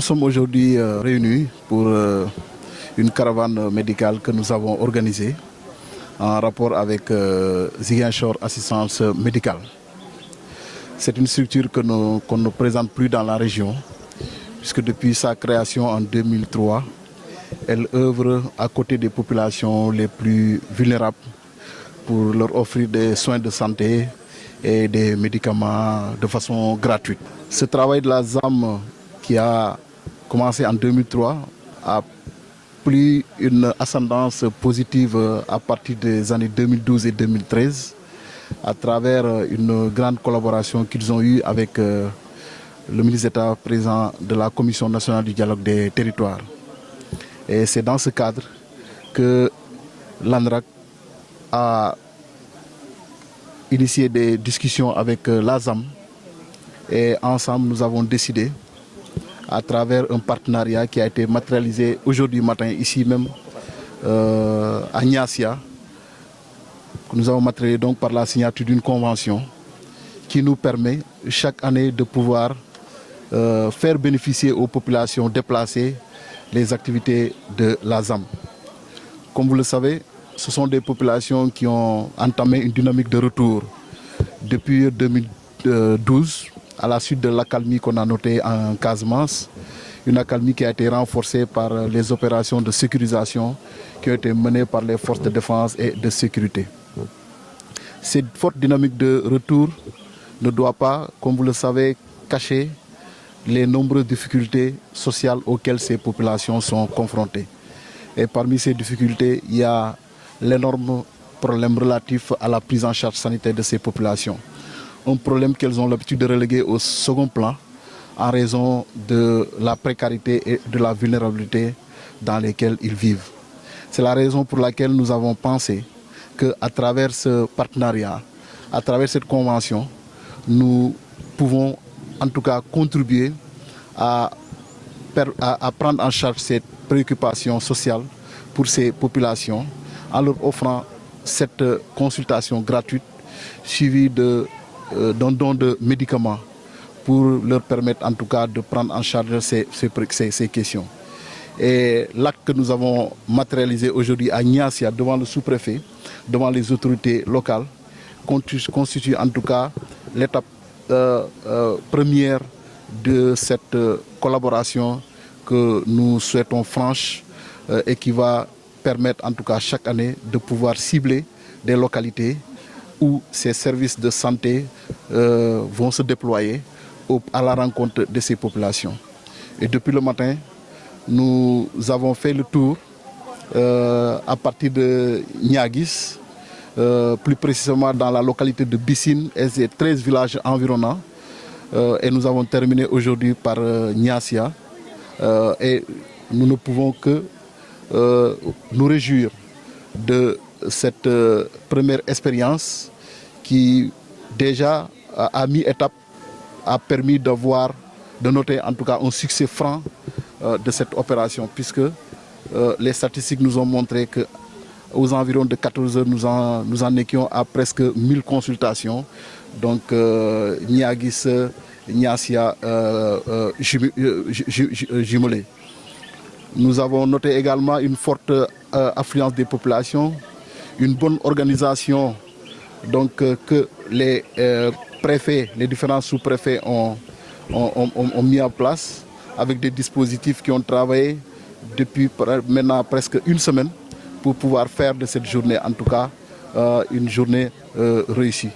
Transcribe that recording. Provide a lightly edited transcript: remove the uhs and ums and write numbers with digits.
Nous sommes aujourd'hui réunis pour une caravane médicale que nous avons organisée en rapport avec Ziguinchor Assistance Médicale. C'est une structure qu'on ne présente plus dans la région, puisque depuis sa création en 2003, elle œuvre à côté des populations les plus vulnérables pour leur offrir des soins de santé et des médicaments de façon gratuite. Ce travail de la ZAM qui a commencé en 2003 a pris une ascendance positive à partir des années 2012 et 2013 à travers une grande collaboration qu'ils ont eue avec le ministre d'État président de la Commission nationale du dialogue des territoires. Et c'est dans ce cadre que l'ANRAC a initié des discussions avec l'AZAM et ensemble nous avons décidé, à travers un partenariat qui a été matérialisé aujourd'hui matin ici même à Niassia, que nous avons matérialisé donc par la signature d'une convention qui nous permet chaque année de pouvoir faire bénéficier aux populations déplacées les activités de l'AZAM. Comme vous le savez, ce sont des populations qui ont entamé une dynamique de retour depuis 2012 à la suite de l'accalmie qu'on a notée en Casamance, une accalmie qui a été renforcée par les opérations de sécurisation qui ont été menées par les forces de défense et de sécurité. Cette forte dynamique de retour ne doit pas, comme vous le savez, cacher les nombreuses difficultés sociales auxquelles ces populations sont confrontées. Et parmi ces difficultés, il y a l'énorme problème relatif à la prise en charge sanitaire de ces populations. Un problème qu'elles ont l'habitude de reléguer au second plan en raison de la précarité et de la vulnérabilité dans lesquelles ils vivent. C'est la raison pour laquelle nous avons pensé qu'à travers ce partenariat, à travers cette convention, nous pouvons en tout cas contribuer à prendre en charge cette préoccupation sociale pour ces populations en leur offrant cette consultation gratuite suivie d'un don de médicaments pour leur permettre en tout cas de prendre en charge ces questions. Et l'acte que nous avons matérialisé aujourd'hui à Niassia devant le sous-préfet, devant les autorités locales, constitue en tout cas l'étape première de cette collaboration que nous souhaitons franche et qui va permettre en tout cas chaque année de pouvoir cibler des localités où ces services de santé vont se déployer à la rencontre de ces populations. Et depuis le matin, nous avons fait le tour à partir de Niaguis, plus précisément dans la localité de Bissine et ses 13 villages environnants. Et nous avons terminé aujourd'hui par Niassia. Et nous ne pouvons que nous réjouir de cette première expérience qui déjà à mi-étape a permis de noter en tout cas un succès franc de cette opération, puisque les statistiques nous ont montré qu'aux environs de 14 heures, nous en étions à presque 1000 consultations. Donc Niaguis, Niassia jumelés. Nous avons noté également une forte affluence des populations, une bonne organisation donc, que les préfets, les différents sous-préfets ont mis en place avec des dispositifs qui ont travaillé depuis maintenant presque une semaine pour pouvoir faire de cette journée en tout cas une journée réussie.